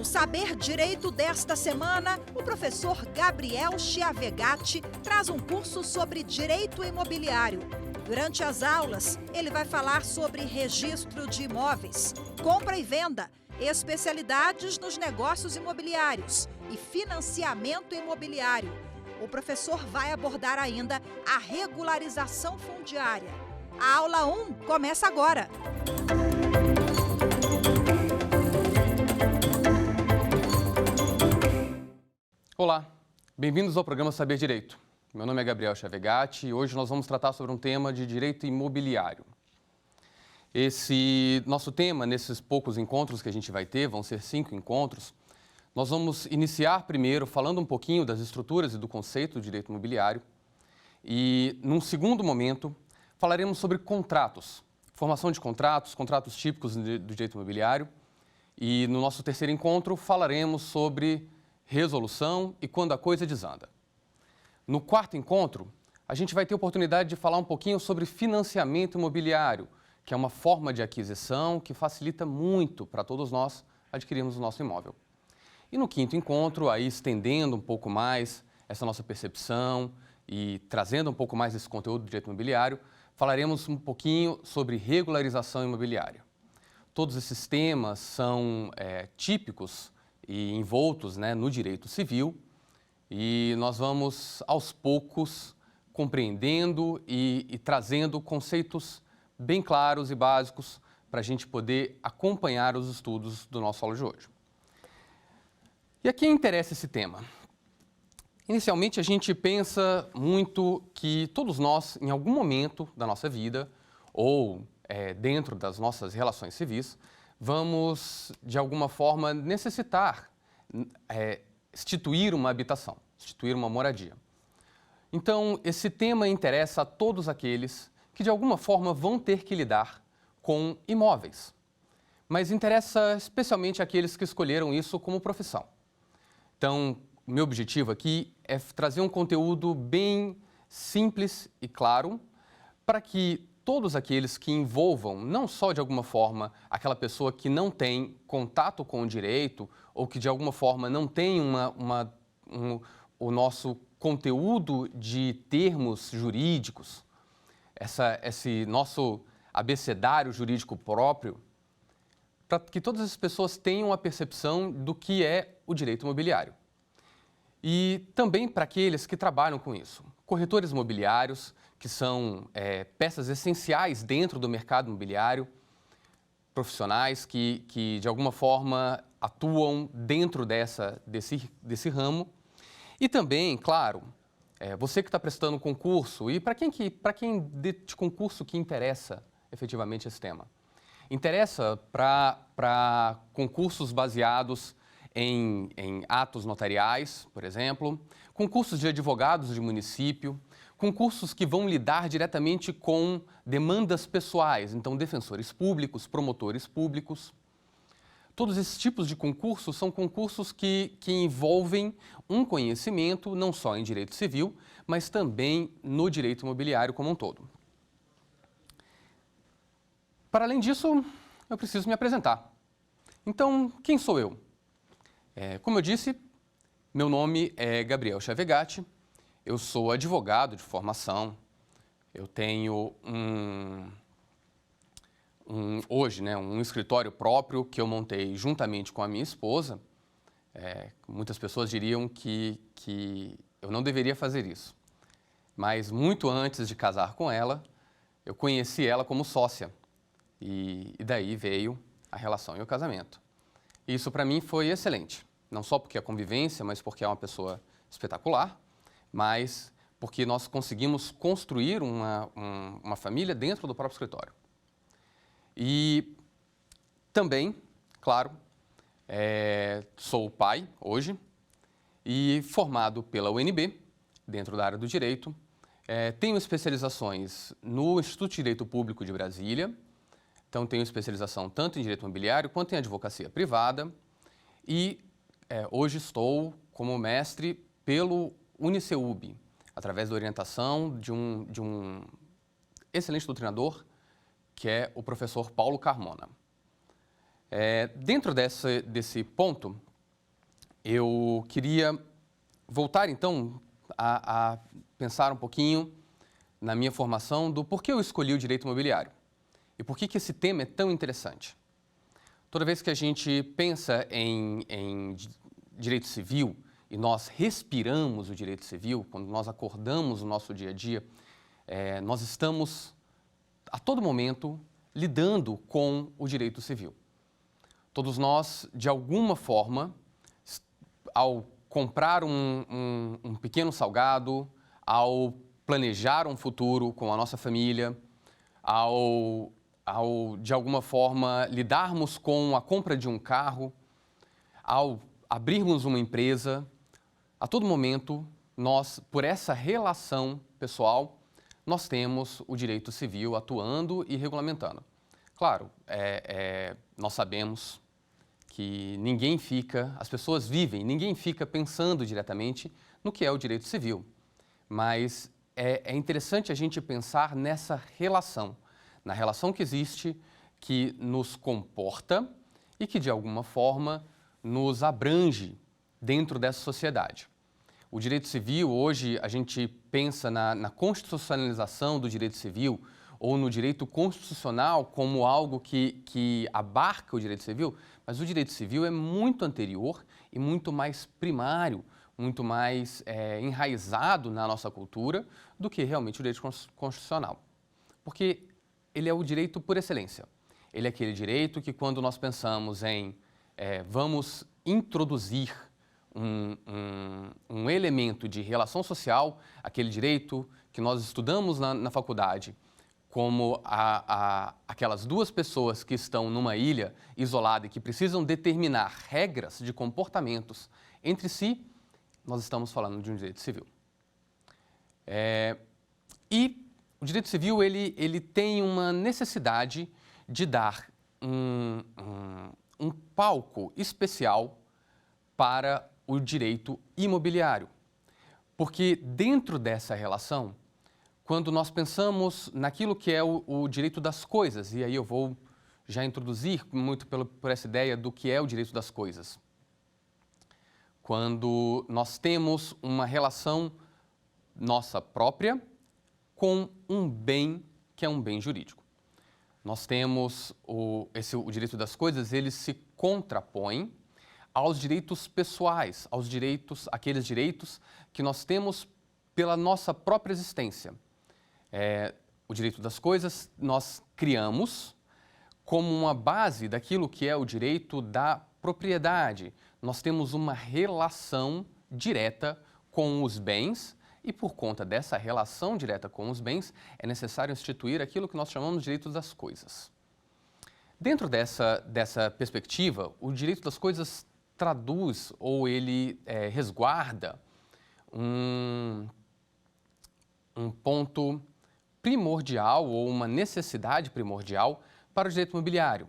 No Saber Direito desta semana, o professor Gabriel Chiavegatti traz um curso sobre direito imobiliário. Durante as aulas, ele vai falar sobre registro de imóveis, compra e venda, especialidades nos negócios imobiliários e financiamento imobiliário. O professor vai abordar ainda a regularização fundiária. A aula 1 começa agora. Olá, bem-vindos ao programa Saber Direito. Meu nome é Gabriel Chiavegatti e hoje nós vamos tratar sobre um tema de direito imobiliário. Esse nosso tema, nesses poucos encontros que a gente vai ter, vão ser 5 encontros, nós vamos iniciar primeiro falando um pouquinho das estruturas e do conceito de direito imobiliário e, num segundo momento, falaremos sobre contratos, formação de contratos, contratos típicos do direito imobiliário e, no nosso terceiro encontro, falaremos sobre resolução e quando a coisa desanda. No quarto encontro, a gente vai ter a oportunidade de falar um pouquinho sobre financiamento imobiliário, que é uma forma de aquisição que facilita muito para todos nós adquirirmos o nosso imóvel. E no quinto encontro, aí estendendo um pouco mais essa nossa percepção e trazendo um pouco mais desse conteúdo do direito imobiliário, falaremos um pouquinho sobre regularização imobiliária. Todos esses temas são típicos e envoltos, no direito civil, e nós vamos, aos poucos, compreendendo e trazendo conceitos bem claros e básicos para a gente poder acompanhar os estudos do nosso aula de hoje. E a quem interessa esse tema? Inicialmente, a gente pensa muito que todos nós, em algum momento da nossa vida, ou dentro das nossas relações civis, vamos, de alguma forma, necessitar instituir uma habitação, instituir uma moradia. Então, esse tema interessa a todos aqueles que, de alguma forma, vão ter que lidar com imóveis. Mas interessa especialmente aqueles que escolheram isso como profissão. Então, o meu objetivo aqui é trazer um conteúdo bem simples e claro para que todos aqueles que envolvam, não só de alguma forma, aquela pessoa que não tem contato com o direito ou que de alguma forma não tem o nosso conteúdo de termos jurídicos, esse nosso abecedário jurídico próprio, para que todas as pessoas tenham a percepção do que é o direito imobiliário. E também para aqueles que trabalham com isso, corretores imobiliários, que são peças essenciais dentro do mercado imobiliário, profissionais que de alguma forma atuam dentro desse ramo. E também, claro, você que está prestando concurso, e para quem de concurso que interessa efetivamente esse tema? Interessa para concursos baseados em atos notariais, por exemplo, concursos de advogados de município, concursos que vão lidar diretamente com demandas pessoais, então defensores públicos, promotores públicos. Todos esses tipos de concursos são concursos que envolvem um conhecimento não só em direito civil, mas também no direito imobiliário como um todo. Para além disso, eu preciso me apresentar. Então, quem sou eu? Como eu disse, meu nome é Gabriel Chiavegatti, eu sou advogado de formação, eu tenho hoje um escritório próprio que eu montei juntamente com a minha esposa. Muitas pessoas diriam que eu não deveria fazer isso, mas muito antes de casar com ela, eu conheci ela como sócia e daí veio a relação e o casamento. Isso para mim foi excelente, não só porque a convivência, mas porque é uma pessoa espetacular, mas porque nós conseguimos construir uma família dentro do próprio escritório. E também, claro, sou pai hoje e formado pela UNB, dentro da área do direito. Tenho especializações no Instituto de Direito Público de Brasília, então tenho especialização tanto em direito imobiliário quanto em advocacia privada e hoje estou como mestre pelo UniCeub, através da orientação de um excelente doutrinador, que é o professor Paulo Carmona. Dentro desse ponto, eu queria voltar, então, a pensar um pouquinho na minha formação do porquê eu escolhi o direito imobiliário e por que esse tema é tão interessante. Toda vez que a gente pensa em direito civil e nós respiramos o direito civil, quando nós acordamos no nosso dia a dia, nós estamos, a todo momento, lidando com o direito civil. Todos nós, de alguma forma, ao comprar um pequeno salgado, ao planejar um futuro com a nossa família, ao de alguma forma, lidarmos com a compra de um carro, ao abrirmos uma empresa, a todo momento, nós, por essa relação pessoal, nós temos o direito civil atuando e regulamentando. Claro, nós sabemos que ninguém fica, as pessoas vivem, ninguém fica pensando diretamente no que é o direito civil. Mas é interessante a gente pensar nessa relação, na relação que existe, que nos comporta e que, de alguma forma, nos abrange dentro dessa sociedade. O direito civil, hoje, a gente pensa na constitucionalização do direito civil ou no direito constitucional como algo que abarca o direito civil, mas o direito civil é muito anterior e muito mais primário, muito mais enraizado na nossa cultura do que realmente o direito constitucional. Porque ele é o direito por excelência. Ele é aquele direito que, quando nós pensamos em vamos introduzir um elemento de relação social, aquele direito que nós estudamos na faculdade, como aquelas duas pessoas que estão numa ilha isolada e que precisam determinar regras de comportamentos entre si, nós estamos falando de um direito civil. E o direito civil ele tem uma necessidade de dar um palco especial para o direito imobiliário. Porque dentro dessa relação, quando nós pensamos naquilo que é o direito das coisas, e aí eu vou já introduzir muito por essa ideia do que é o direito das coisas. Quando nós temos uma relação nossa própria com um bem que é um bem jurídico. Nós temos o direito das coisas, ele se contrapõe aos direitos pessoais, aqueles direitos que nós temos pela nossa própria existência. O direito das coisas nós criamos como uma base daquilo que é o direito da propriedade. Nós temos uma relação direta com os bens e, por conta dessa relação direta com os bens, é necessário instituir aquilo que nós chamamos de direito das coisas. Dentro dessa perspectiva, o direito das coisas traduz ou ele resguarda um ponto primordial ou uma necessidade primordial para o direito imobiliário.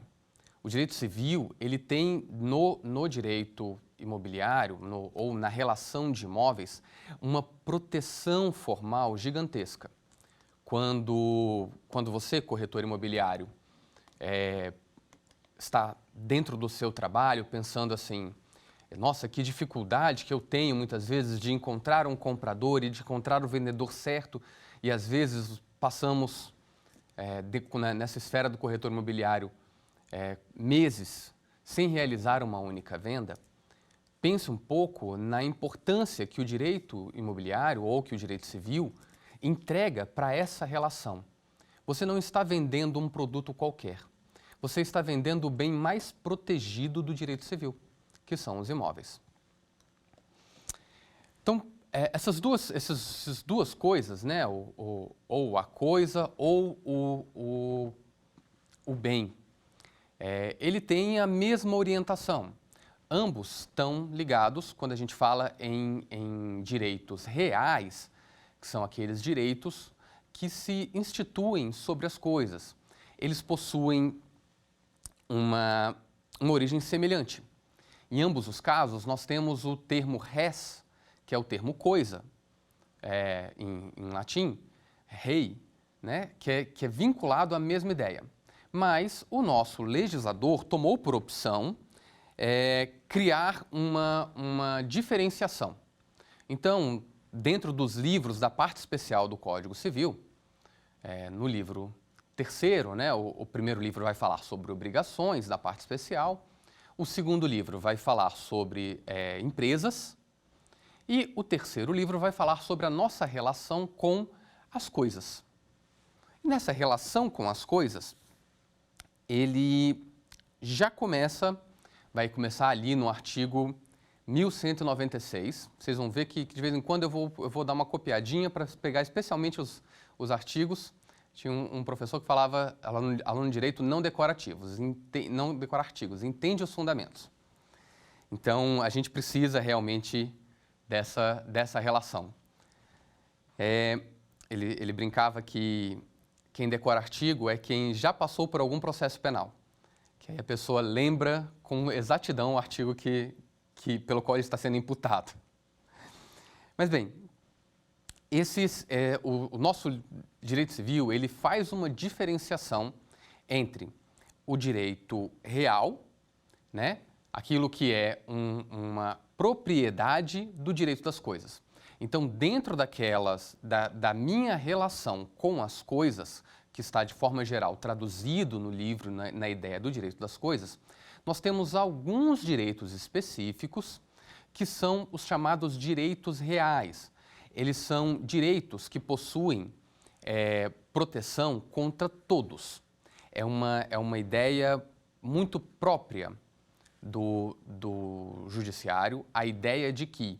O direito civil, ele tem no direito imobiliário ou na relação de imóveis uma proteção formal gigantesca. Quando você, corretor imobiliário, está dentro do seu trabalho pensando assim, nossa, que dificuldade que eu tenho muitas vezes de encontrar um comprador e de encontrar o vendedor certo, e às vezes passamos nessa esfera do corretor imobiliário meses sem realizar uma única venda. Pense um pouco na importância que o direito imobiliário ou que o direito civil entrega para essa relação. Você não está vendendo um produto qualquer. Você está vendendo o bem mais protegido do direito civil, que são os imóveis. Então, essas duas coisas, né, ou a coisa ou o bem, ele tem a mesma orientação. Ambos estão ligados quando a gente fala em direitos reais, que são aqueles direitos que se instituem sobre as coisas. Eles possuem uma origem semelhante. Em ambos os casos, nós temos o termo res, que é o termo coisa, em latim, rei, né, que é vinculado à mesma ideia. Mas o nosso legislador tomou por opção criar uma diferenciação. Então, dentro dos livros da parte especial do Código Civil, no livro terceiro, né, o primeiro livro vai falar sobre obrigações da parte especial, o segundo livro vai falar sobre empresas e o terceiro livro vai falar sobre a nossa relação com as coisas. E nessa relação com as coisas, ele já vai começar ali no artigo 1196. Vocês vão ver que de vez em quando eu vou dar uma copiadinha para pegar especialmente os artigos. Tinha um professor que falava, aluno de direito, não decora artigos, entende os fundamentos. Então, a gente precisa realmente dessa relação. Ele brincava que quem decora artigo é quem já passou por algum processo penal, que aí a pessoa lembra com exatidão o artigo pelo qual ele está sendo imputado. Mas bem, o nosso direito civil, ele faz uma diferenciação entre o direito real, né, aquilo que é uma propriedade do direito das coisas. Então, dentro da minha relação com as coisas, que está de forma geral traduzido no livro, na ideia do direito das coisas, nós temos alguns direitos específicos que são os chamados direitos reais. Eles são direitos que possuem proteção contra todos. É uma ideia muito própria do judiciário, a ideia de que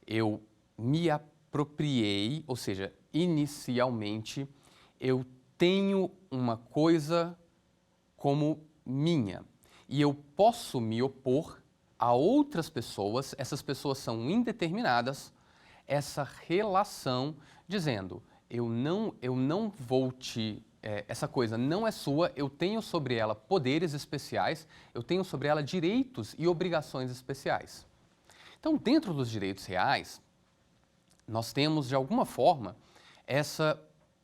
eu me apropriei, ou seja, inicialmente eu tenho uma coisa como minha e eu posso me opor a outras pessoas, essas pessoas são indeterminadas, essa relação dizendo, eu não vou essa coisa não é sua, eu tenho sobre ela poderes especiais, eu tenho sobre ela direitos e obrigações especiais. Então, dentro dos direitos reais, nós temos, de alguma forma, essa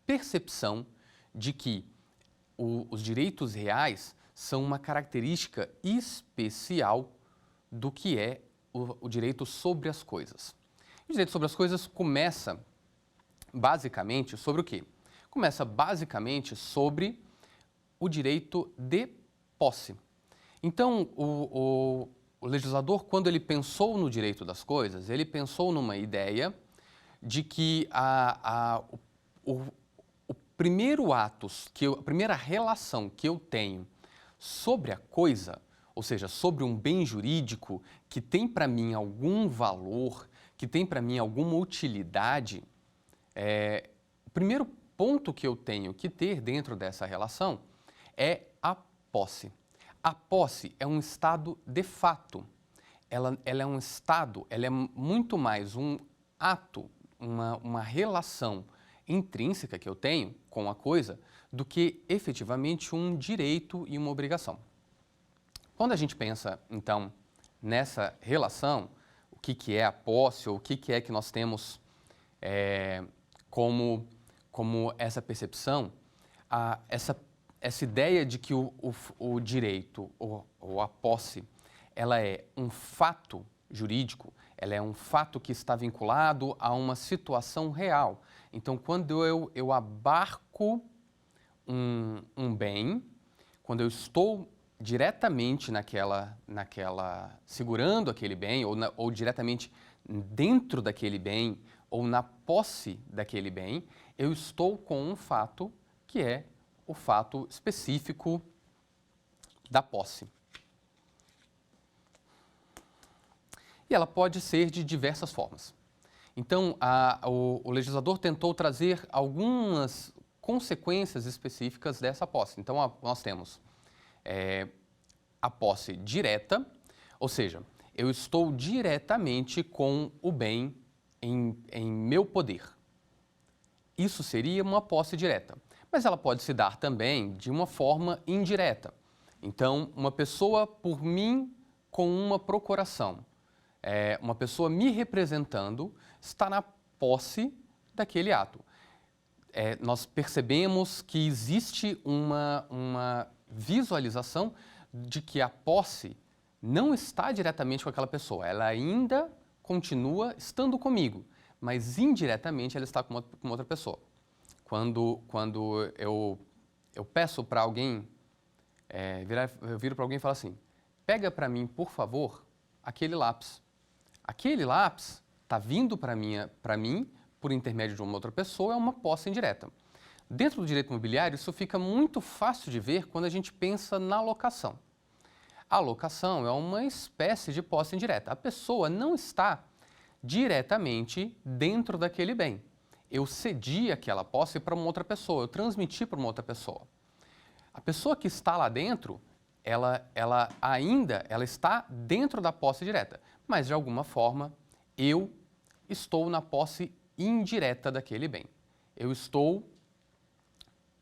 percepção de que os direitos reais são uma característica especial do que é o direito sobre as coisas. O direito sobre as coisas começa basicamente sobre o quê? Começa basicamente sobre o direito de posse. Então, o legislador, quando ele pensou no direito das coisas, ele pensou numa ideia de que o primeiro ato, a primeira relação que eu tenho sobre a coisa, ou seja, sobre um bem jurídico que tem para mim algum valor, que tem para mim alguma utilidade, o primeiro ponto que eu tenho que ter dentro dessa relação é a posse. A posse é um estado de fato. Ela é um estado, ela é muito mais um ato, uma relação intrínseca que eu tenho com a coisa do que efetivamente um direito e uma obrigação. Quando a gente pensa, então, nessa relação, o que é a posse ou o que é que nós temos como essa percepção, essa ideia de que o direito ou a posse, ela é um fato jurídico, ela é um fato que está vinculado a uma situação real. Então, quando eu abarco um bem, quando eu estou diretamente segurando aquele bem, ou diretamente dentro daquele bem, ou na posse daquele bem, eu estou com um fato que é o fato específico da posse. E ela pode ser de diversas formas. Então, o legislador tentou trazer algumas consequências específicas dessa posse. Então, nós temos a posse direta, ou seja, eu estou diretamente com o bem em meu poder. Isso seria uma posse direta, mas ela pode se dar também de uma forma indireta. Então, uma pessoa por mim com uma procuração, uma pessoa me representando está na posse daquele ato. Nós percebemos que existe uma visualização de que a posse não está diretamente com aquela pessoa, ela ainda continua estando comigo, mas indiretamente ela está com outra pessoa. Quando eu peço para alguém, eu viro para alguém e falo assim, pega para mim, por favor, aquele lápis. Aquele lápis está vindo para mim, por intermédio de uma outra pessoa, é uma posse indireta. Dentro do direito imobiliário, isso fica muito fácil de ver quando a gente pensa na locação. A locação é uma espécie de posse indireta. A pessoa não está diretamente dentro daquele bem. Eu cedi aquela posse para uma outra pessoa, eu transmiti para uma outra pessoa. A pessoa que está lá dentro, ela está dentro da posse direta, mas de alguma forma eu estou na posse indireta daquele bem. Eu estou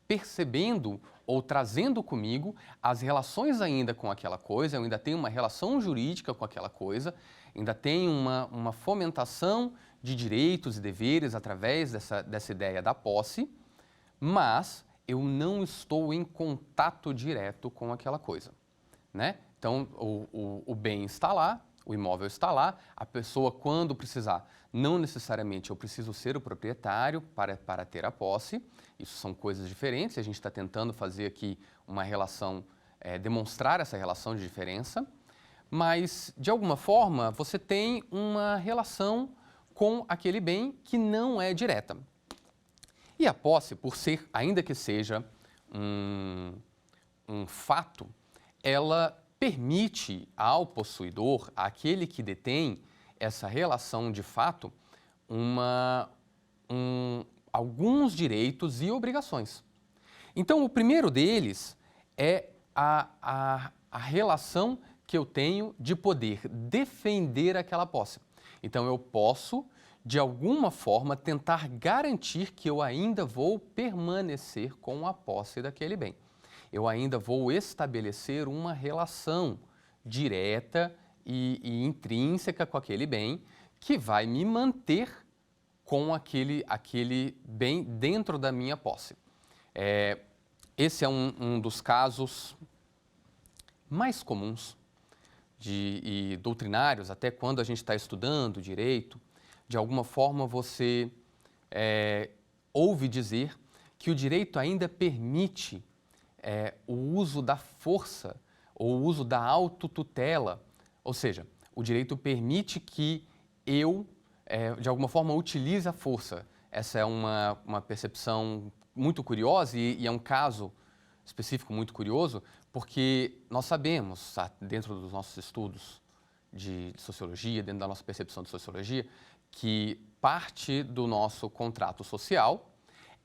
percebendo ou trazendo comigo as relações ainda com aquela coisa, eu ainda tenho uma relação jurídica com aquela coisa, ainda tenho uma fomentação de direitos e deveres através dessa ideia da posse, mas eu não estou em contato direto com aquela coisa, né? Então, o bem está lá, o imóvel está lá, a pessoa, quando precisar, não necessariamente eu preciso ser o proprietário para ter a posse, isso são coisas diferentes, a gente está tentando fazer aqui uma relação, demonstrar essa relação de diferença, mas, de alguma forma, você tem uma relação com aquele bem que não é direta. E a posse, por ser, ainda que seja um fato, ela permite ao possuidor, àquele que detém essa relação de fato, alguns direitos e obrigações. Então, o primeiro deles é a relação que eu tenho de poder defender aquela posse. Então, eu posso, de alguma forma, tentar garantir que eu ainda vou permanecer com a posse daquele bem. Eu ainda vou estabelecer uma relação direta e intrínseca com aquele bem que vai me manter com aquele bem dentro da minha posse. Esse é um dos casos mais comuns e doutrinários, até quando a gente está estudando direito, de alguma forma você ouve dizer que o direito ainda permite o uso da força ou o uso da autotutela, ou seja, o direito permite que eu, de alguma forma, utilize a força. Essa é uma percepção muito curiosa e é um caso específico muito curioso, porque nós sabemos, dentro dos nossos estudos de sociologia, dentro da nossa percepção de sociologia, que parte do nosso contrato social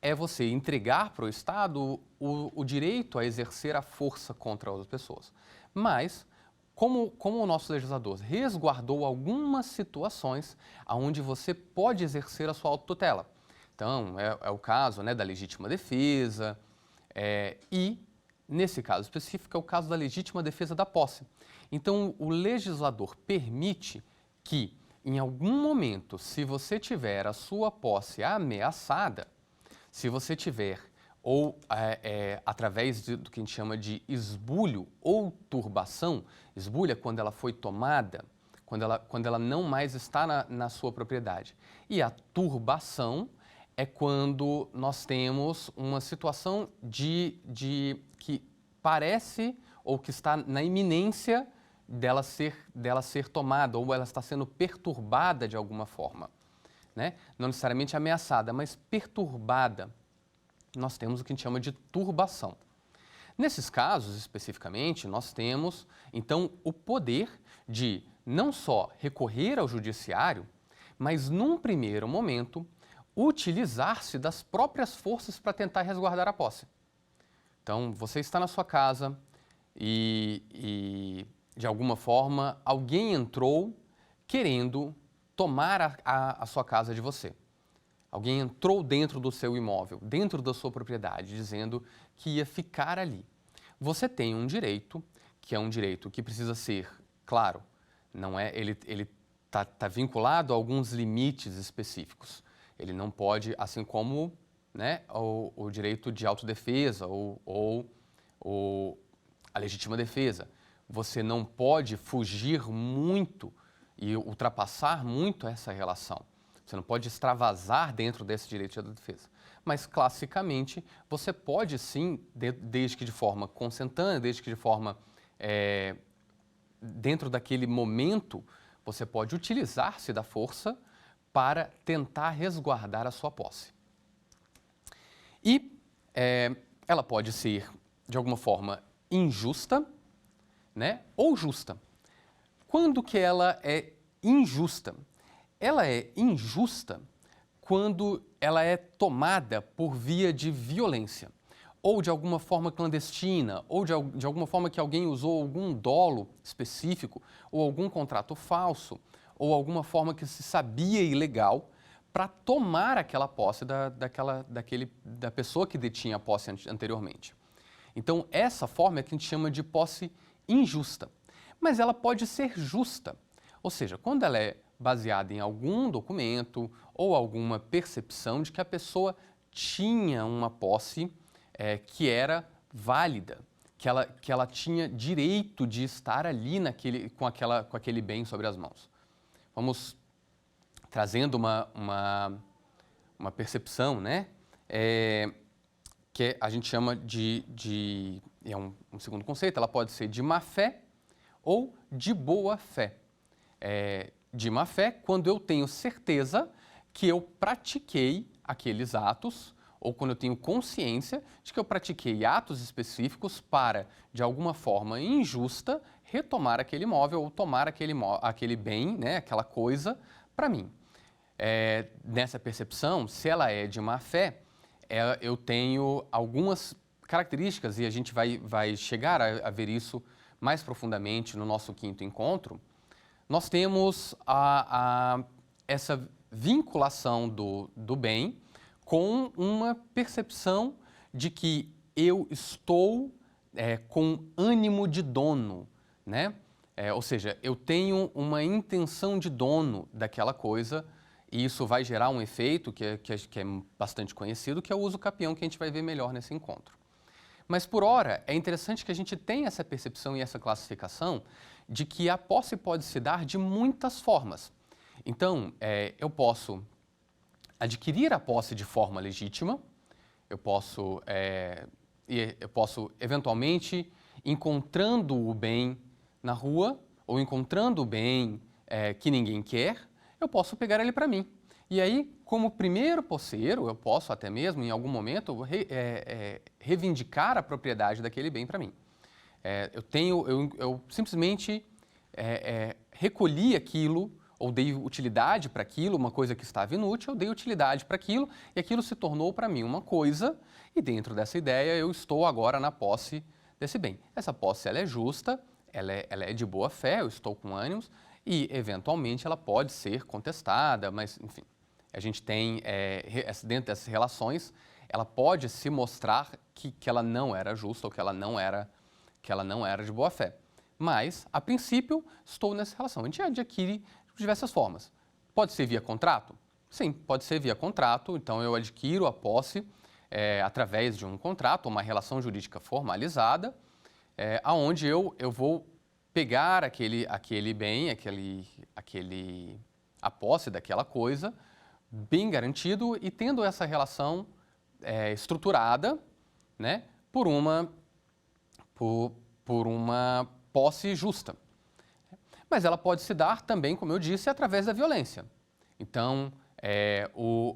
é você entregar para o Estado o direito a exercer a força contra outras pessoas. Mas, como o nosso legislador resguardou algumas situações onde você pode exercer a sua autotutela. Então, é o caso, né, da legítima defesa e, nesse caso específico, é o caso da legítima defesa da posse. Então, o legislador permite que, em algum momento, se você tiver a sua posse ameaçada, se você tiver, ou através do que a gente chama de esbulho ou turbação, esbulho é quando ela foi tomada, quando ela não mais está na sua propriedade. E a turbação é quando nós temos uma situação que parece ou que está na iminência dela ser tomada, ou ela está sendo perturbada de alguma forma, né? Não necessariamente ameaçada, mas perturbada. Nós temos o que a gente chama de turbação. Nesses casos, especificamente, nós temos, então, o poder de não só recorrer ao judiciário, mas, num primeiro momento, utilizar-se das próprias forças para tentar resguardar a posse. Então, você está na sua casa e de alguma forma, alguém entrou querendo tomar a sua casa de você. Alguém entrou dentro do seu imóvel, dentro da sua propriedade, dizendo que ia ficar ali. Você tem um direito, que é um direito que precisa ser, claro, não é, ele está vinculado a alguns limites específicos. Ele não pode, assim como, né, o direito de autodefesa ou a legítima defesa. você não pode fugir muito e ultrapassar muito essa relação. Você não pode extravasar dentro desse direito de defesa. Mas, classicamente, você pode sim, desde que de forma consentânea, desde que de forma, dentro daquele momento, você pode utilizar-se da força para tentar resguardar a sua posse. E ela pode ser, de alguma forma, injusta, né, ou justa. Quando que ela é injusta? Ela é injusta quando ela é tomada por via de violência, ou de alguma forma clandestina, ou de alguma forma que alguém usou algum dolo específico, ou algum contrato falso, ou alguma forma que se sabia ilegal para tomar aquela posse da pessoa que detinha a posse anteriormente. Então, essa forma é que a gente chama de posse injusta. Mas ela pode ser justa, ou seja, quando ela é baseada em algum documento ou alguma percepção de que a pessoa tinha uma posse que era válida, que ela tinha direito de estar ali com aquele bem sobre as mãos. Vamos trazendo uma percepção, né? Que a gente chama é um segundo conceito, ela pode ser de má fé ou de boa fé. De má fé, quando eu tenho certeza que eu pratiquei aqueles atos, ou quando eu tenho consciência de que eu pratiquei atos específicos para, de alguma forma injusta, retomar aquele imóvel ou tomar aquele bem, né, aquela coisa, para mim. Nessa percepção, se ela é de má fé, eu tenho algumas características, e a gente vai chegar a ver isso mais profundamente no nosso quinto encontro. Nós temos essa vinculação do bem com uma percepção de que eu estou com ânimo de dono, né? Ou seja, eu tenho uma intenção de dono daquela coisa, e isso vai gerar um efeito que é bastante conhecido, que é o uso capião, que a gente vai ver melhor nesse encontro. Mas, por ora, é interessante que a gente tenha essa percepção e essa classificação de que a posse pode se dar de muitas formas. Então, eu posso adquirir a posse de forma legítima, eu posso, eventualmente, encontrando o bem na rua, ou encontrando o bem que ninguém quer, eu posso pegar ele para mim. E aí, como primeiro posseiro, eu posso até mesmo, em algum momento, reivindicar a propriedade daquele bem para mim. Eu simplesmente recolhi aquilo, ou dei utilidade para aquilo, uma coisa que estava inútil, eu dei utilidade para aquilo, e aquilo se tornou para mim uma coisa, e dentro dessa ideia eu estou agora na posse desse bem. Essa posse ela é justa, ela é de boa fé, eu estou com ânimos, e eventualmente ela pode ser contestada, mas enfim, a gente tem, dentro dessas relações, ela pode se mostrar que ela não era justa ou que ela não era de boa fé. Mas, a princípio, estou nessa relação. A gente adquire de diversas formas. Pode ser via contrato? Sim, pode ser via contrato. Então, eu adquiro a posse através de um contrato, uma relação jurídica formalizada, aonde eu vou pegar aquele bem, a posse daquela coisa, bem garantido, e tendo essa relação estruturada, né, por uma posse justa. Mas ela pode se dar também, como eu disse, através da violência. Então,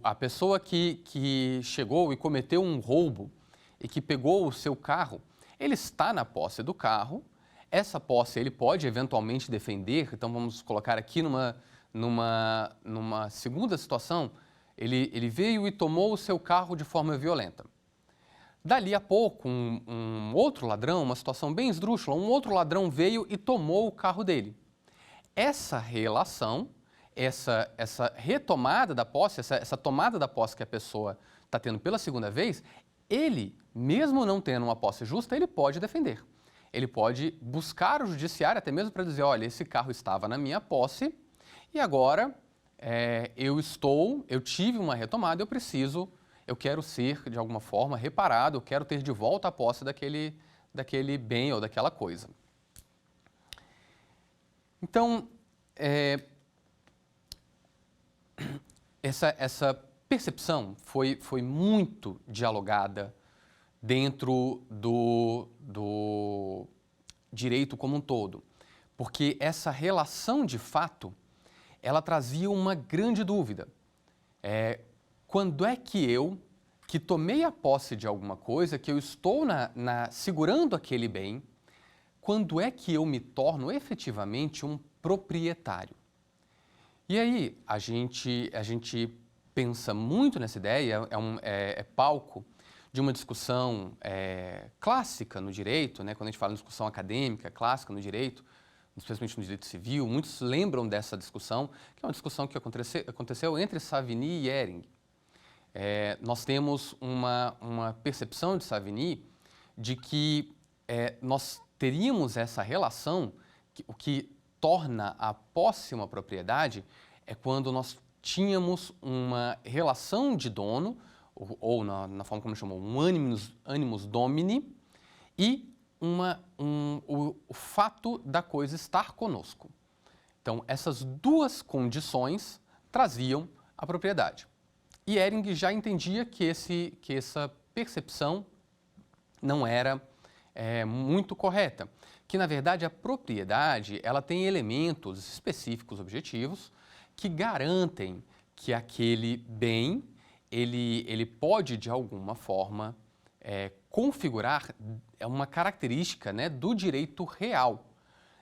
a pessoa que chegou e cometeu um roubo e que pegou o seu carro, ele está na posse do carro. Essa posse ele pode eventualmente defender. Então, vamos colocar aqui numa segunda situação, ele veio e tomou o seu carro de forma violenta. Dali a pouco, um outro ladrão, uma situação bem esdrúxula, um outro ladrão veio e tomou o carro dele. Essa relação, essa retomada da posse, essa tomada da posse que a pessoa está tendo pela segunda vez, ele, mesmo não tendo uma posse justa, ele pode defender. Ele pode buscar o judiciário até mesmo para dizer, olha, esse carro estava na minha posse e agora eu tive uma retomada, eu quero ser, de alguma forma, reparado, eu quero ter de volta a posse daquele bem ou daquela coisa. Então, essa percepção foi muito dialogada dentro do direito como um todo, porque essa relação de fato, ela trazia uma grande dúvida. Quando é que eu, que tomei a posse de alguma coisa, que eu estou segurando aquele bem, quando é que eu me torno efetivamente um proprietário? E aí, a gente pensa muito nessa ideia, é palco de uma discussão clássica no direito, né? Quando a gente fala em discussão acadêmica, clássica no direito, especialmente no direito civil, muitos lembram dessa discussão, que é uma discussão que aconteceu entre Savigny e Hering. Nós temos uma percepção de Savigny de que nós teríamos essa relação, o que torna a posse uma propriedade é quando nós tínhamos uma relação de dono, ou na forma como chamou, um animus domini, e o fato da coisa estar conosco. Então, essas duas condições traziam a propriedade. E Hering já entendia que essa percepção não era muito correta, que na verdade a propriedade ela tem elementos específicos, objetivos, que garantem que aquele bem ele pode de alguma forma configurar uma característica, né, do direito real.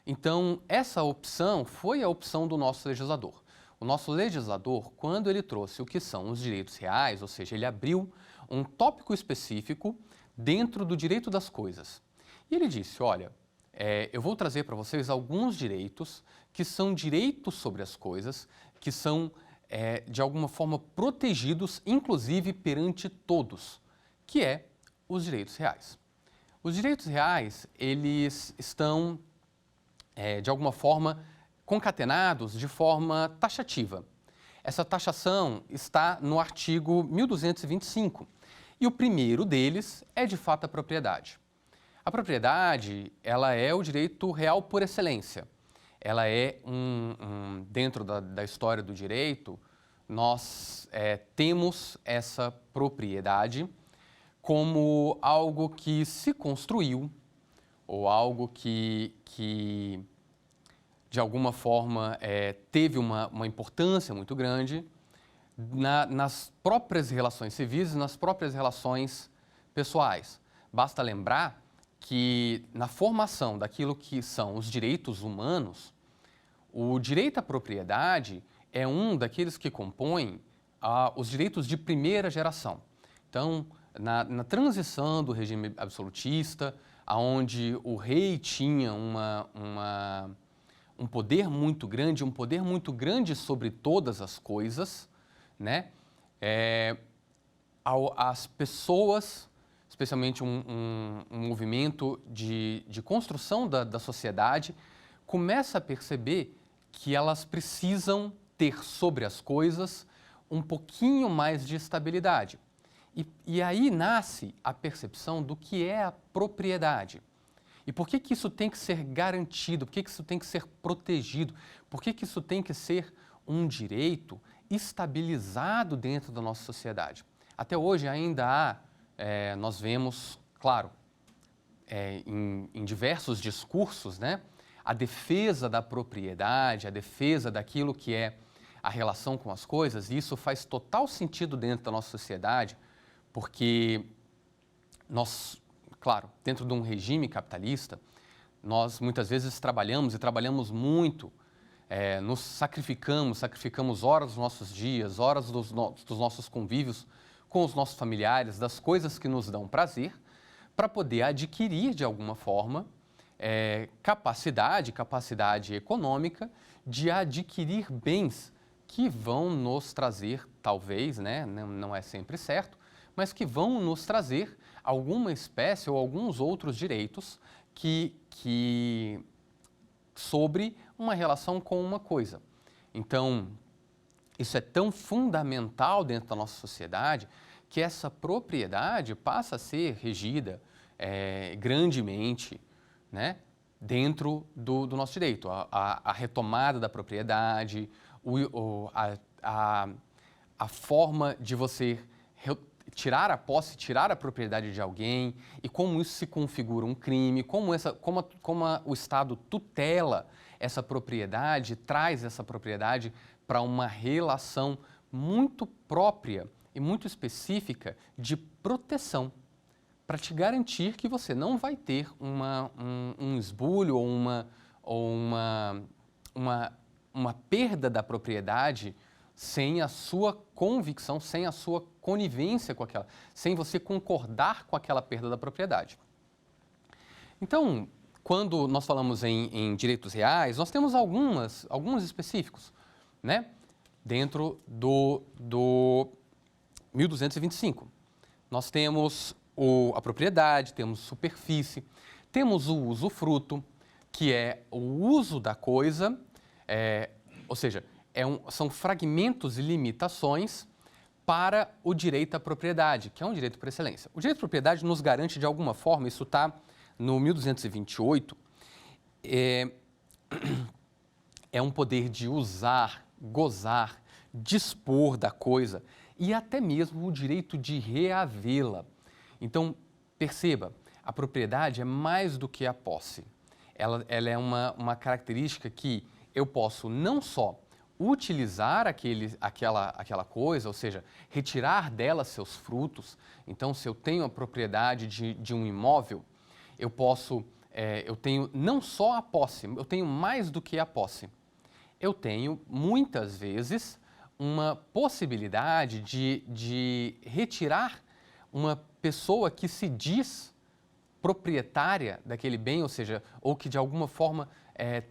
Então, essa opção foi a opção do nosso legislador. O nosso legislador, quando ele trouxe o que são os direitos reais, ou seja, ele abriu um tópico específico dentro do direito das coisas. E ele disse, olha, eu vou trazer para vocês alguns direitos que são direitos sobre as coisas, que são, de alguma forma, protegidos, inclusive perante todos, que é os direitos reais. Os direitos reais, eles estão, de alguma forma, concatenados de forma taxativa. Essa taxação está no artigo 1225 e o primeiro deles é, de fato, a propriedade. A propriedade, ela é o direito real por excelência. Ela é dentro da história do direito, nós temos essa propriedade como algo que se construiu ou algo que de alguma forma, teve uma importância muito grande nas próprias relações civis e nas próprias relações pessoais. Basta lembrar que na formação daquilo que são os direitos humanos, o direito à propriedade é um daqueles que compõem os direitos de primeira geração. Então, na transição do regime absolutista, onde o rei tinha um poder muito grande sobre todas as coisas, né? As pessoas, especialmente um movimento de construção da sociedade, começa a perceber que elas precisam ter sobre as coisas um pouquinho mais de estabilidade. E aí nasce a percepção do que é a propriedade. E por que isso tem que ser garantido? Por que isso tem que ser protegido? Por que isso tem que ser um direito estabilizado dentro da nossa sociedade? Até hoje ainda nós vemos, claro, em diversos discursos, né, a defesa da propriedade, a defesa daquilo que é a relação com as coisas, e isso faz total sentido dentro da nossa sociedade, porque nós, claro, dentro de um regime capitalista, nós muitas vezes trabalhamos muito, nos sacrificamos horas dos nossos dias, horas dos nossos convívios com os nossos familiares, das coisas que nos dão prazer, para poder adquirir, de alguma forma, capacidade econômica de adquirir bens que vão nos trazer, talvez, né, não é sempre certo, mas que vão nos trazer alguma espécie ou alguns outros direitos sobre uma relação com uma coisa. Então, isso é tão fundamental dentro da nossa sociedade que essa propriedade passa a ser regida grandemente, né, dentro do nosso direito. A retomada da propriedade, a forma de você tirar a posse, tirar a propriedade de alguém e como isso se configura um crime, como o Estado tutela essa propriedade, traz essa propriedade para uma relação muito própria e muito específica de proteção, para te garantir que você não vai ter um esbulho ou uma perda da propriedade sem a sua convicção, sem a sua conivência com aquela, sem você concordar com aquela perda da propriedade. Então, quando nós falamos em direitos reais, nós temos alguns específicos, né? Dentro do 1225. Nós temos a propriedade, temos superfície, temos o usufruto, que é o uso da coisa, ou seja, são fragmentos e limitações para o direito à propriedade, que é um direito por excelência. O direito à propriedade nos garante, de alguma forma, isso está no 1228, é um poder de usar, gozar, dispor da coisa e até mesmo o direito de reavê-la. Então, perceba, a propriedade é mais do que a posse. Ela é uma característica que eu posso não só utilizar aquela coisa, ou seja, retirar dela seus frutos. Então, se eu tenho a propriedade de um imóvel, eu tenho não só a posse, eu tenho mais do que a posse. Eu tenho, muitas vezes, uma possibilidade de retirar uma pessoa que se diz proprietária daquele bem, ou seja, ou que de alguma forma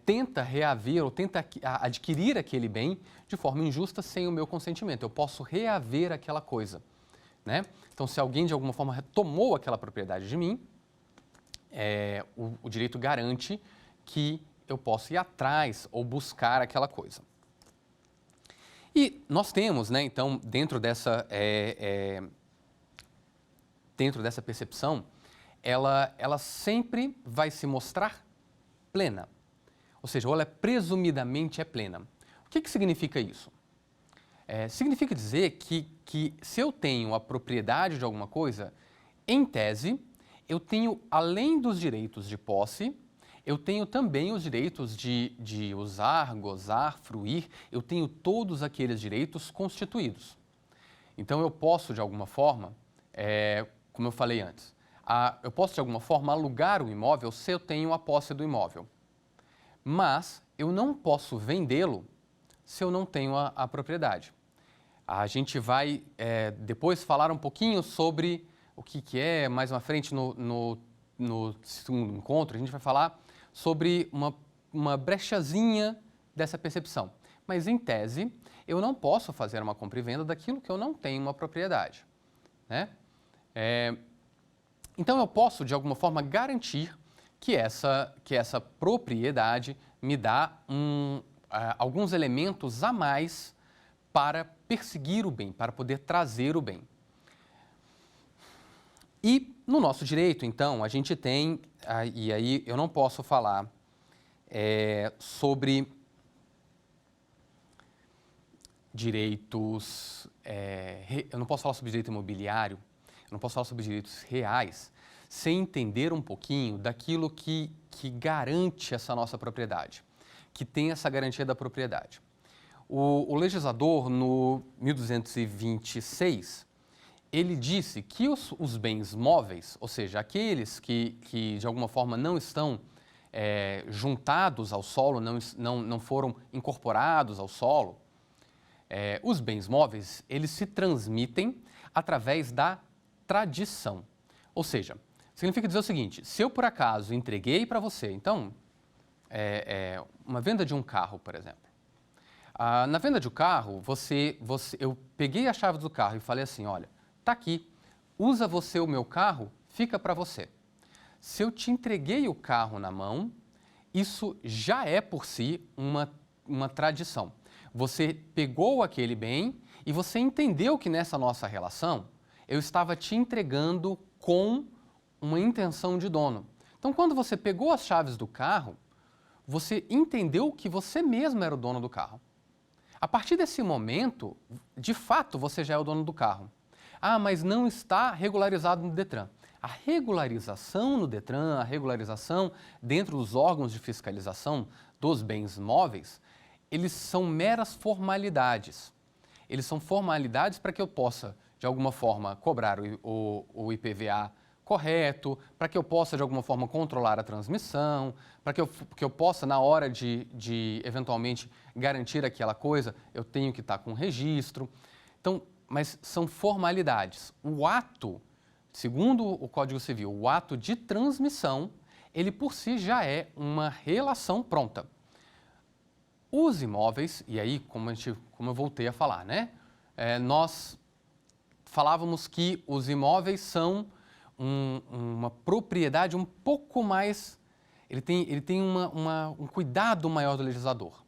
tenta reaver ou tenta adquirir aquele bem de forma injusta sem o meu consentimento. Eu posso reaver aquela coisa, né? Então, se alguém de alguma forma tomou aquela propriedade de mim, o direito garante que eu posso ir atrás ou buscar aquela coisa. E nós temos, né, então, dentro dessa percepção, ela sempre vai se mostrar plena. Ou seja, ela presumidamente é plena. O que significa isso? Significa dizer que se eu tenho a propriedade de alguma coisa, em tese, eu tenho, além dos direitos de posse, eu tenho também os direitos de usar, gozar, fruir, eu tenho todos aqueles direitos constituídos. Então, eu posso, de alguma forma, como eu falei antes, eu posso, de alguma forma, alugar o imóvel se eu tenho a posse do imóvel. Mas eu não posso vendê-lo se eu não tenho a propriedade. A gente vai depois falar um pouquinho sobre o que é, mais uma frente no segundo encontro, a gente vai falar sobre uma brechazinha dessa percepção. Mas, em tese, eu não posso fazer uma compra e venda daquilo que eu não tenho uma propriedade, né? Então, eu posso, de alguma forma, garantir que essa propriedade me dá alguns elementos a mais para perseguir o bem, para poder trazer o bem. E no nosso direito, então, a gente tem, e aí eu não posso falar sobre direitos, eu não posso falar sobre direito imobiliário, eu não posso falar sobre direitos reais, sem entender um pouquinho daquilo que garante essa nossa propriedade, que tem essa garantia da propriedade. O legislador, no 1226, ele disse que os bens móveis, ou seja, aqueles que de alguma forma não estão juntados ao solo, não foram incorporados ao solo, os bens móveis, eles se transmitem através da tradição. Ou seja, significa dizer o seguinte, se eu por acaso entreguei para você, então, uma venda de um carro, por exemplo. Na venda de um carro, eu peguei a chave do carro e falei assim, olha, está aqui, usa você o meu carro, fica para você. Se eu te entreguei o carro na mão, isso já é por si uma tradição. Você pegou aquele bem e você entendeu que nessa nossa relação eu estava te entregando com uma intenção de dono. Então, quando você pegou as chaves do carro, você entendeu que você mesmo era o dono do carro. A partir desse momento, de fato, você já é o dono do carro. Ah, mas não está regularizado no Detran. A regularização no Detran, a regularização dentro dos órgãos de fiscalização dos bens móveis, eles são meras formalidades. Eles são formalidades para que eu possa, de alguma forma, cobrar o IPVA correto, para que eu possa, de alguma forma, controlar a transmissão, para que eu possa, na hora de eventualmente garantir aquela coisa, eu tenho que estar com o registro. Então, mas são formalidades. O ato, segundo o Código Civil, o ato de transmissão, ele por si já é uma relação pronta. Os imóveis, e aí, como eu voltei a falar, né? Nós falávamos que os imóveis são uma propriedade um pouco mais... Ele tem um cuidado maior do legislador.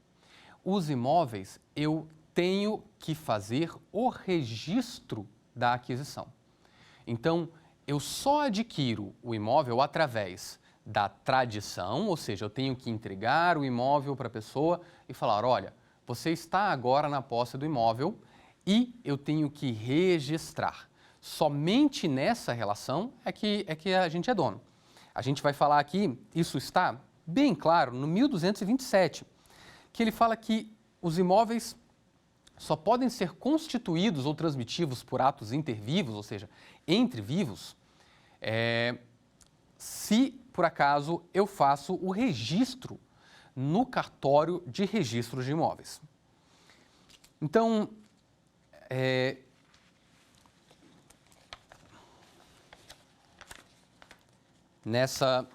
Os imóveis, eu tenho que fazer o registro da aquisição. Então, eu só adquiro o imóvel através da tradição, ou seja, eu tenho que entregar o imóvel para a pessoa e falar, olha, você está agora na posse do imóvel e eu tenho que registrar. Somente nessa relação é que a gente é dono. A gente vai falar aqui, isso está bem claro no 1227, que ele fala que os imóveis só podem ser constituídos ou transmitidos por atos intervivos, ou seja, entre vivos, se, por acaso, eu faço o registro no cartório de registros de imóveis. Então, nessa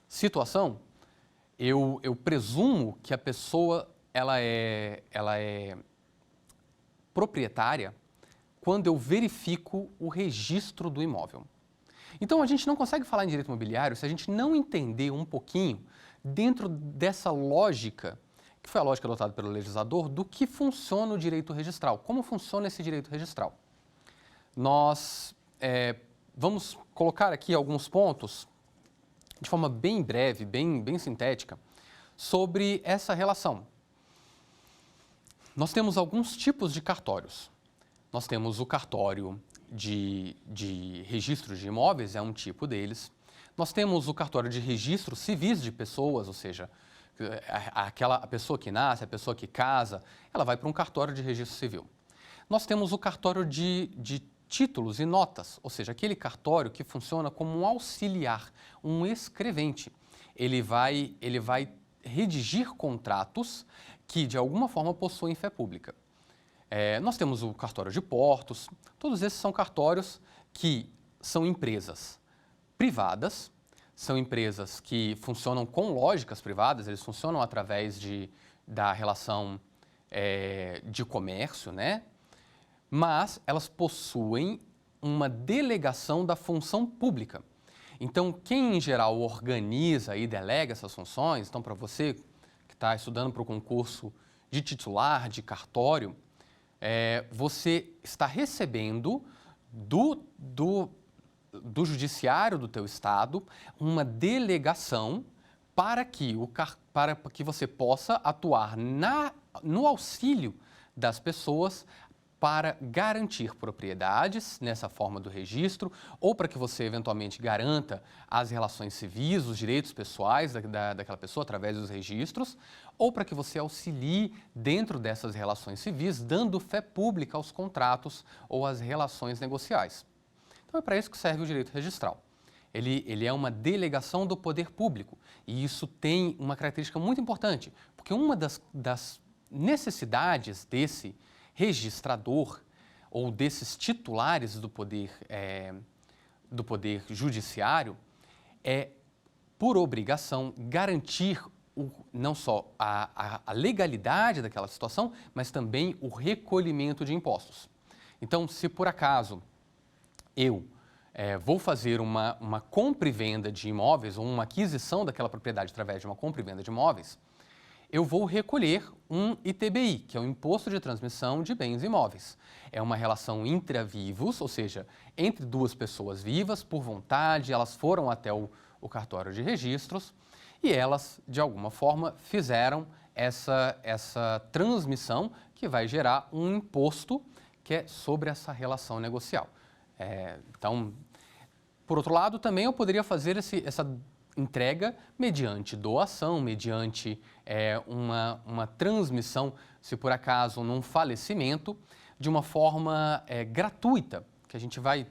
situação, eu presumo que a pessoa ela é proprietária quando eu verifico o registro do imóvel. Então, a gente não consegue falar em direito imobiliário se a gente não entender um pouquinho dentro dessa lógica, que foi a lógica adotada pelo legislador, do que funciona o direito registral, como funciona esse direito registral. Nós vamos colocar aqui alguns pontos, de forma bem breve, bem sintética, sobre essa relação. Nós temos alguns tipos de cartórios. Nós temos o cartório de registros de imóveis, é um tipo deles. Nós temos o cartório de registros civis de pessoas, ou seja, a pessoa que nasce, a pessoa que casa, ela vai para um cartório de registro civil. Nós temos o cartório de títulos e notas, ou seja, aquele cartório que funciona como um auxiliar, um escrevente. Ele vai redigir contratos que, de alguma forma, possuem fé pública. Nós temos o cartório de portos, todos esses são cartórios que são empresas privadas, são empresas que funcionam com lógicas privadas, eles funcionam através da relação de comércio, né? Mas elas possuem uma delegação da função pública. Então, quem em geral organiza e delega essas funções, então para você que está estudando para o concurso de titular, de cartório, você está recebendo do judiciário do teu estado uma delegação para que você possa atuar no auxílio das pessoas para garantir propriedades nessa forma do registro, ou para que você eventualmente garanta as relações civis, os direitos pessoais daquela pessoa através dos registros, ou para que você auxilie dentro dessas relações civis, dando fé pública aos contratos ou às relações negociais. Então é para isso que serve o direito registral. Ele é uma delegação do poder público e isso tem uma característica muito importante, porque uma das necessidades desse registrador ou desses titulares do poder judiciário é, por obrigação, garantir não só a legalidade daquela situação, mas também o recolhimento de impostos. Então, se por acaso eu vou fazer uma compra e venda de imóveis ou uma aquisição daquela propriedade através de uma compra e venda de imóveis, eu vou recolher um ITBI, que é o Imposto de Transmissão de Bens Imóveis. É uma relação intra-vivos, ou seja, entre duas pessoas vivas, por vontade, elas foram até o cartório de registros e elas, de alguma forma, fizeram essa transmissão que vai gerar um imposto que é sobre essa relação negocial. Então, por outro lado, também eu poderia fazer essa entrega mediante doação, mediante uma transmissão, se por acaso num falecimento, de uma forma gratuita, que a gente vai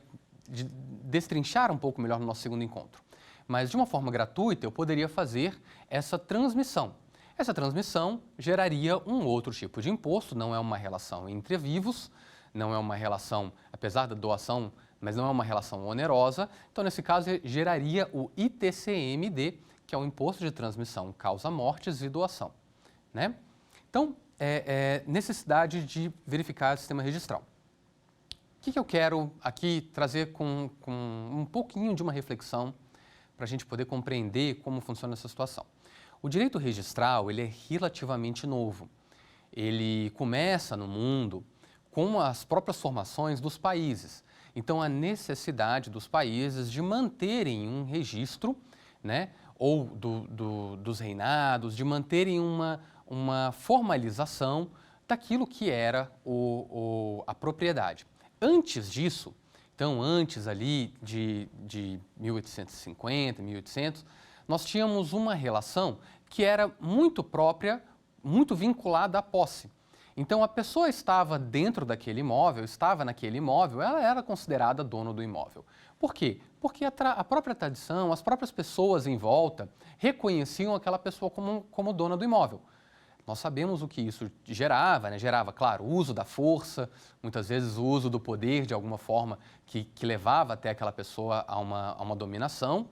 destrinchar um pouco melhor no nosso segundo encontro. Mas de uma forma gratuita eu poderia fazer essa transmissão. Essa transmissão geraria um outro tipo de imposto, não é uma relação entre vivos, não é uma relação, apesar da doação, mas não é uma relação onerosa. Então, nesse caso, geraria o ITCMD, que é o Imposto de Transmissão Causa-Mortes e Doação, né? Então, necessidade de verificar o sistema registral. O que eu quero aqui trazer com um pouquinho de uma reflexão para a gente poder compreender como funciona essa situação? O direito registral, ele é relativamente novo. Ele começa no mundo com as próprias formações dos países. Então, a necessidade dos países de manterem um registro, né, ou dos reinados, de manterem uma formalização daquilo que era a propriedade. Antes disso, então, antes ali de 1850, 1800, nós tínhamos uma relação que era muito própria, muito vinculada à posse. Então, a pessoa estava dentro daquele imóvel, estava naquele imóvel, ela era considerada dono do imóvel. Por quê? Porque a própria tradição, as próprias pessoas em volta reconheciam aquela pessoa como dona do imóvel. Nós sabemos o que isso gerava, né? Gerava, claro, o uso da força, muitas vezes o uso do poder de alguma forma que levava até aquela pessoa a uma dominação.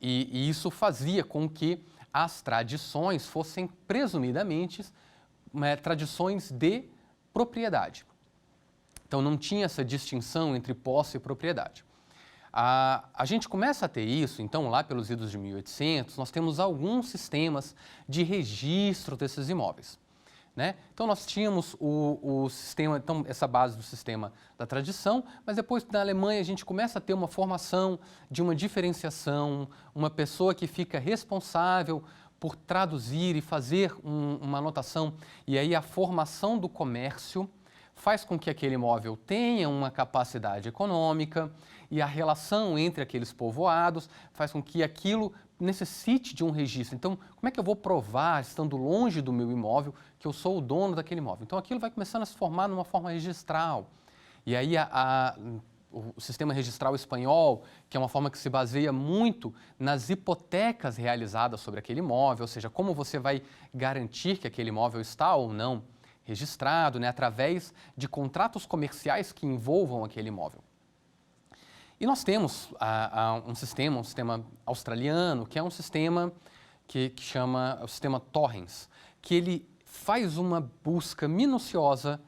E isso fazia com que as tradições fossem presumidamente tradições de propriedade. Então, não tinha essa distinção entre posse e propriedade. A gente começa a ter isso, então, lá pelos idos de 1800, nós temos alguns sistemas de registro desses imóveis, né? Então, nós tínhamos o sistema, então, essa base do sistema da tradição, mas depois, na Alemanha, a gente começa a ter uma formação de uma diferenciação, uma pessoa que fica responsável por traduzir e fazer uma anotação, e aí a formação do comércio faz com que aquele imóvel tenha uma capacidade econômica e a relação entre aqueles povoados faz com que aquilo necessite de um registro. Então, como é que eu vou provar, estando longe do meu imóvel, que eu sou o dono daquele imóvel? Então, aquilo vai começando a se formar numa forma registral. E aí, o sistema registral espanhol, que é uma forma que se baseia muito nas hipotecas realizadas sobre aquele imóvel, ou seja, como você vai garantir que aquele imóvel está ou não registrado, né, através de contratos comerciais que envolvam aquele imóvel. E nós temos um sistema australiano, que é um sistema que chama o sistema Torrens, que ele faz uma busca minuciosa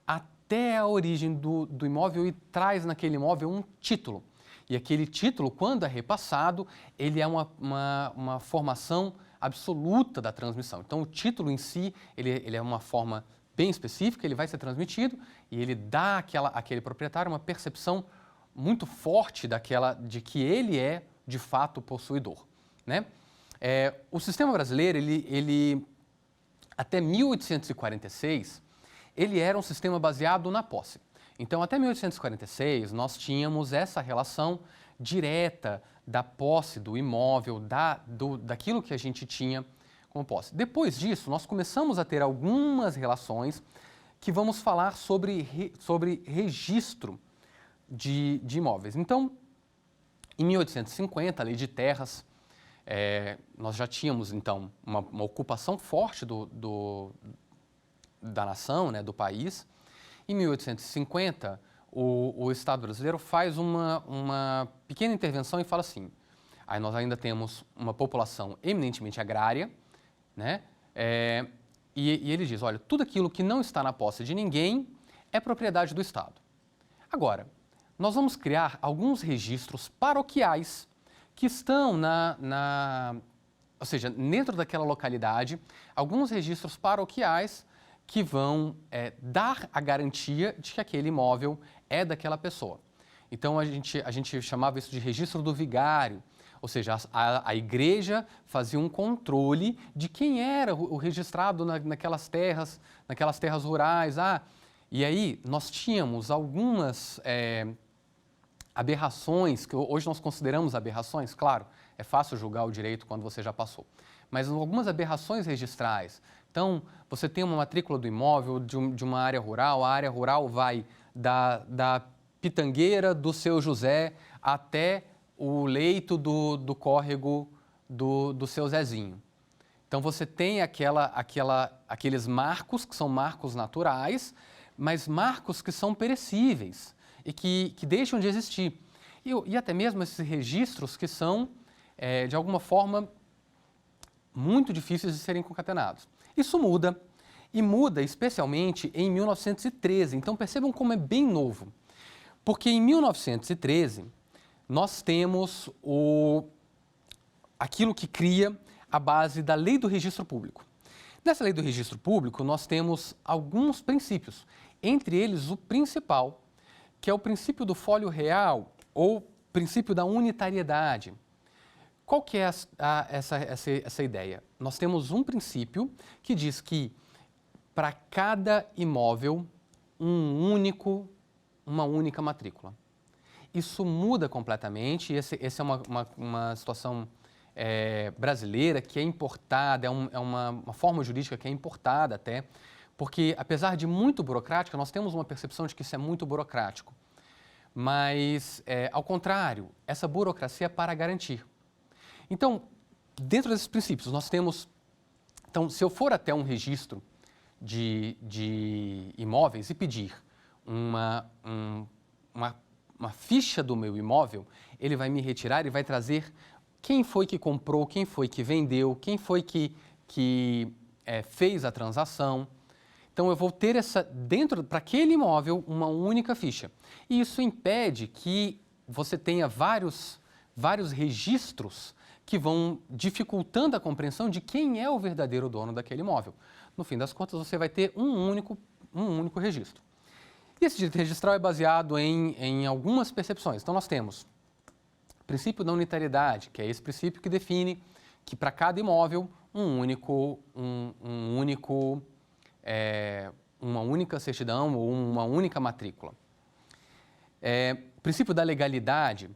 até a origem do imóvel e traz naquele imóvel um título. E aquele título, quando é repassado, ele é uma formação absoluta da transmissão. Então, o título em si, ele é uma forma bem específica, ele vai ser transmitido e ele dá àquele proprietário uma percepção muito forte de que ele é, de fato, o possuidor, né? O sistema brasileiro, ele até 1846, ele era um sistema baseado na posse. Então, até 1846, nós tínhamos essa relação direta da posse do imóvel, daquilo que a gente tinha como posse. Depois disso, nós começamos a ter algumas relações que vamos falar sobre registro de imóveis. Então, em 1850, a Lei de Terras, nós já tínhamos, então, uma ocupação forte da nação, né, do país. Em 1850, o Estado brasileiro faz uma pequena intervenção e fala assim, aí nós ainda temos uma população eminentemente agrária, né, e ele diz, olha, tudo aquilo que não está na posse de ninguém é propriedade do Estado. Agora, nós vamos criar alguns registros paroquiais que estão ou seja, dentro daquela localidade, alguns registros paroquiais que vão dar a garantia de que aquele imóvel é daquela pessoa. Então, a gente chamava isso de registro do vigário, ou seja, a igreja fazia um controle de quem era o registrado naquelas terras rurais. E aí nós tínhamos algumas aberrações, que hoje nós consideramos aberrações, claro, é fácil julgar o direito quando você já passou, mas algumas aberrações registrais. Então, você tem uma matrícula do imóvel de uma área rural, a área rural vai da pitangueira do seu José até o leito do córrego do seu Zezinho. Então, você tem aqueles marcos, que são marcos naturais, mas marcos que são perecíveis e que deixam de existir. E até mesmo esses registros que são, de alguma forma, muito difíceis de serem concatenados. Isso muda, e muda especialmente em 1913. Então, percebam como é bem novo. Porque em 1913, nós temos aquilo que cria a base da Lei do Registro Público. Nessa Lei do Registro Público, nós temos alguns princípios, entre eles o principal, que é o princípio do fólio real ou princípio da unitariedade. Qual que é essa ideia? Nós temos um princípio que diz que para cada imóvel, uma única matrícula. Isso muda completamente, essa é uma situação brasileira que é importada, é uma forma jurídica que é importada até, porque apesar de muito burocrática, nós temos uma percepção de que isso é muito burocrático. Mas, ao contrário, essa burocracia é para garantir. Então, dentro desses princípios, nós temos... Então, se eu for até um registro de imóveis e pedir uma ficha do meu imóvel, ele vai me retirar e vai trazer quem foi que comprou, quem foi que vendeu, quem foi que fez a transação. Então, eu vou ter para aquele imóvel, uma única ficha. E isso impede que você tenha vários registros que vão dificultando a compreensão de quem é o verdadeiro dono daquele imóvel. No fim das contas, você vai ter um único registro. E esse direito registral é baseado em algumas percepções. Então, nós temos o princípio da unitariedade, que é esse princípio que define que para cada imóvel, uma única certidão ou uma única matrícula. O princípio da legalidade,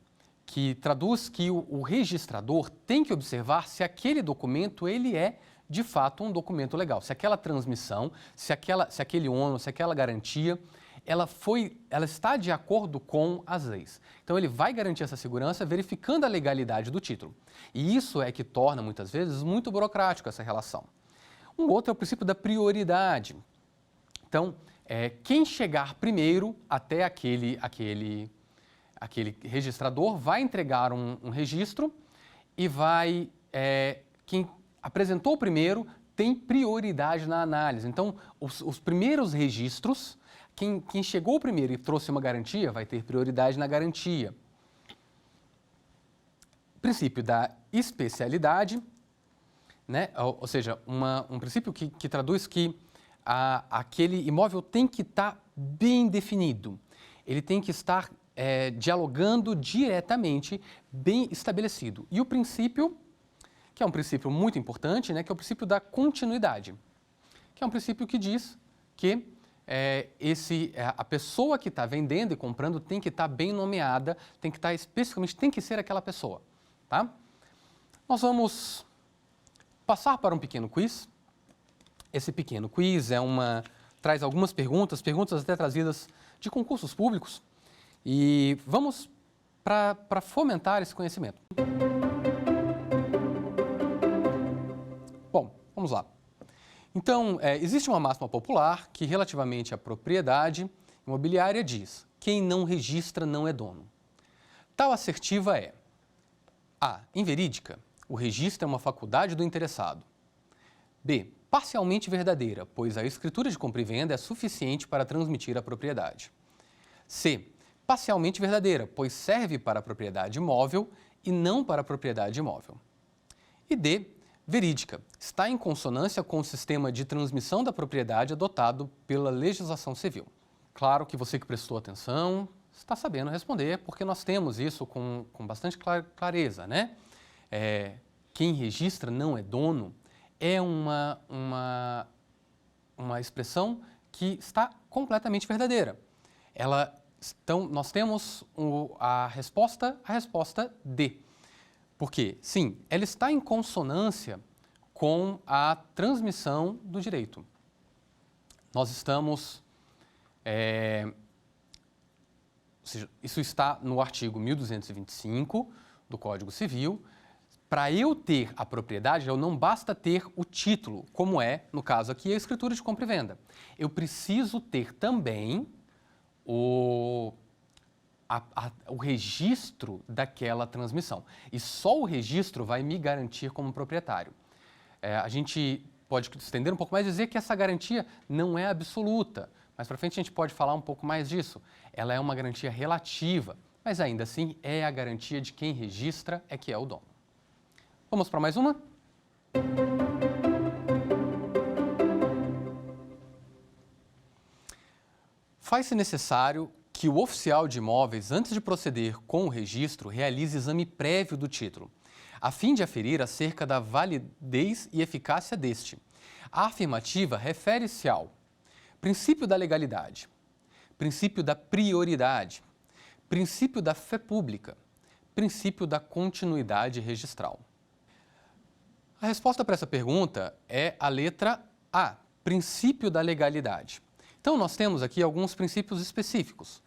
que traduz que o registrador tem que observar se aquele documento ele é, de fato, um documento legal. Se aquela transmissão, se aquele ônus, se aquela garantia, ela está de acordo com as leis. Então, ele vai garantir essa segurança verificando a legalidade do título. E isso é que torna, muitas vezes, muito burocrático essa relação. Um outro é o princípio da prioridade. Então, quem chegar primeiro até aquele registrador vai entregar um registro e quem apresentou primeiro tem prioridade na análise. Então, os primeiros registros, quem chegou primeiro e trouxe uma garantia vai ter prioridade na garantia. Princípio da especialidade, né? Ou seja, um princípio que traduz que aquele imóvel tem que estar bem definido, ele tem que estar dialogando diretamente, bem estabelecido. E o princípio, que é um princípio muito importante, né, que é o princípio da continuidade, que é um princípio que diz que a pessoa que está vendendo e comprando tem que estar bem nomeada, tem que estar especificamente, tem que ser aquela pessoa. Tá? Nós vamos passar para um pequeno quiz. Esse pequeno quiz traz algumas perguntas até trazidas de concursos públicos, e vamos para fomentar esse conhecimento. Bom, vamos lá. Então, existe uma máxima popular que, relativamente à propriedade imobiliária, diz: quem não registra não é dono. Tal assertiva é: A. Inverídica. O registro é uma faculdade do interessado. B. Parcialmente verdadeira, pois a escritura de compra e venda é suficiente para transmitir a propriedade. C. Parcialmente verdadeira, pois serve para a propriedade imóvel e não para a propriedade imóvel. E D. verídica, está em consonância com o sistema de transmissão da propriedade adotado pela legislação civil. Claro que você que prestou atenção está sabendo responder, porque nós temos isso com bastante clareza, né? Quem registra não é dono é uma expressão que está completamente verdadeira. Então, nós temos a resposta D. Porque, sim, ela está em consonância com a transmissão do direito. Nós estamos... ou seja, isso está no artigo 1225 do Código Civil. Para eu ter a propriedade, não basta ter o título, como é, no caso aqui, a escritura de compra e venda. Eu preciso ter também o registro daquela transmissão. E só o registro vai me garantir como proprietário. A gente pode estender um pouco mais e dizer que essa garantia não é absoluta. Mais para frente a gente pode falar um pouco mais disso. Ela é uma garantia relativa, mas ainda assim é a garantia de quem registra é que é o dono. Vamos para mais uma? Faz-se necessário que o oficial de imóveis, antes de proceder com o registro, realize exame prévio do título, a fim de aferir acerca da validez e eficácia deste. A afirmativa refere-se ao princípio da legalidade, princípio da prioridade, princípio da fé pública, princípio da continuidade registral. A resposta para essa pergunta é a letra A, princípio da legalidade. Então, nós temos aqui alguns princípios específicos.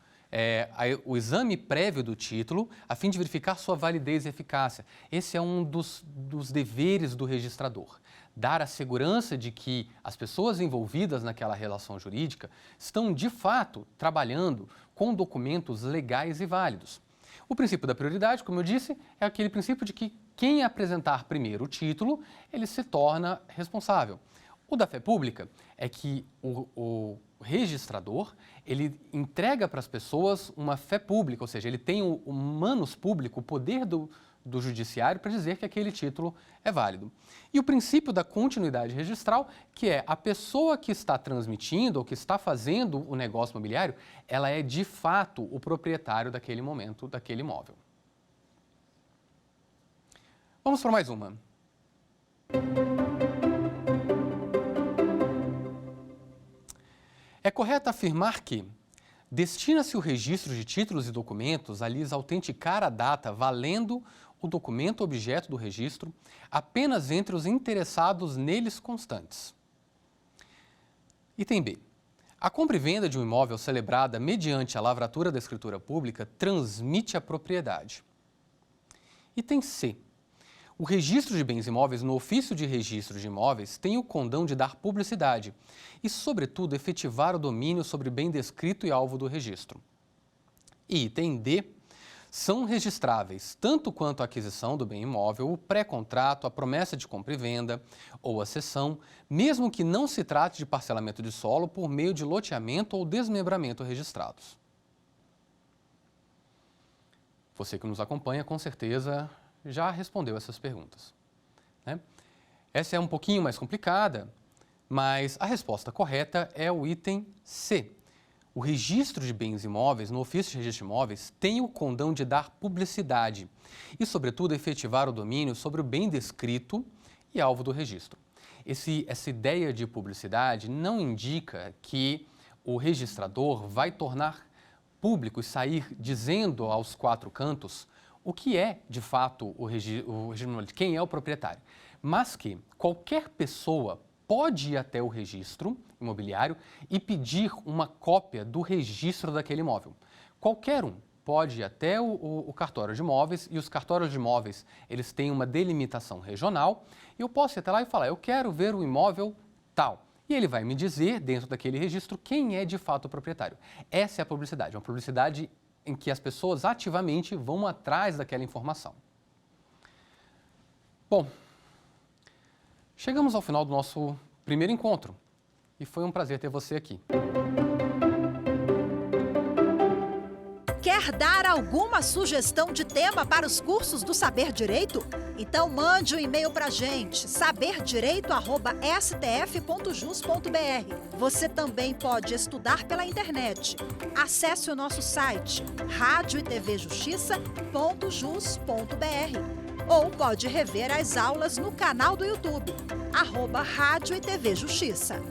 O exame prévio do título, a fim de verificar sua validez e eficácia. Esse é um dos deveres do registrador. Dar a segurança de que as pessoas envolvidas naquela relação jurídica estão, de fato, trabalhando com documentos legais e válidos. O princípio da prioridade, como eu disse, é aquele princípio de que quem apresentar primeiro o título, ele se torna responsável. O da fé pública é que o registrador, ele entrega para as pessoas uma fé pública, ou seja, ele tem o manus público, o poder do judiciário para dizer que aquele título é válido. E o princípio da continuidade registral, que é a pessoa que está transmitindo ou que está fazendo o negócio imobiliário, ela é de fato o proprietário daquele momento, daquele imóvel. Vamos para mais uma. É correto afirmar que destina-se o registro de títulos e documentos a lhes autenticar a data valendo o documento objeto do registro apenas entre os interessados neles constantes. Item B. A compra e venda de um imóvel celebrada mediante a lavratura da escritura pública transmite a propriedade. Item C. O registro de bens imóveis no ofício de registro de imóveis tem o condão de dar publicidade e, sobretudo, efetivar o domínio sobre bem descrito e alvo do registro. E item D. São registráveis tanto quanto a aquisição do bem imóvel, o pré-contrato, a promessa de compra e venda ou a cessão, mesmo que não se trate de parcelamento de solo por meio de loteamento ou desmembramento registrados. Você que nos acompanha, com certeza, já respondeu essas perguntas, né? Essa é um pouquinho mais complicada, mas a resposta correta é o item C. O registro de bens imóveis no ofício de registro de imóveis tem o condão de dar publicidade e, sobretudo, efetivar o domínio sobre o bem descrito e alvo do registro. Essa ideia de publicidade não indica que o registrador vai tornar público e sair dizendo aos quatro cantos o que é, de fato, o registro, quem é o proprietário, mas que qualquer pessoa pode ir até o registro imobiliário e pedir uma cópia do registro daquele imóvel. Qualquer um pode ir até o cartório de imóveis, e os cartórios de imóveis, eles têm uma delimitação regional, e eu posso ir até lá e falar, eu quero ver o imóvel tal. E ele vai me dizer, dentro daquele registro, quem é de fato o proprietário. Essa é a publicidade, uma publicidade em que as pessoas ativamente vão atrás daquela informação. Bom, chegamos ao final do nosso primeiro encontro e foi um prazer ter você aqui. Quer Quer dar alguma sugestão de tema para os cursos do Saber Direito? Então mande um e-mail para a gente, saberdireito@stf.jus.br. Você também pode estudar pela internet. Acesse o nosso site radioetvjustiça.jus.br ou pode rever as aulas no canal do YouTube, @Rádio e TV Justiça.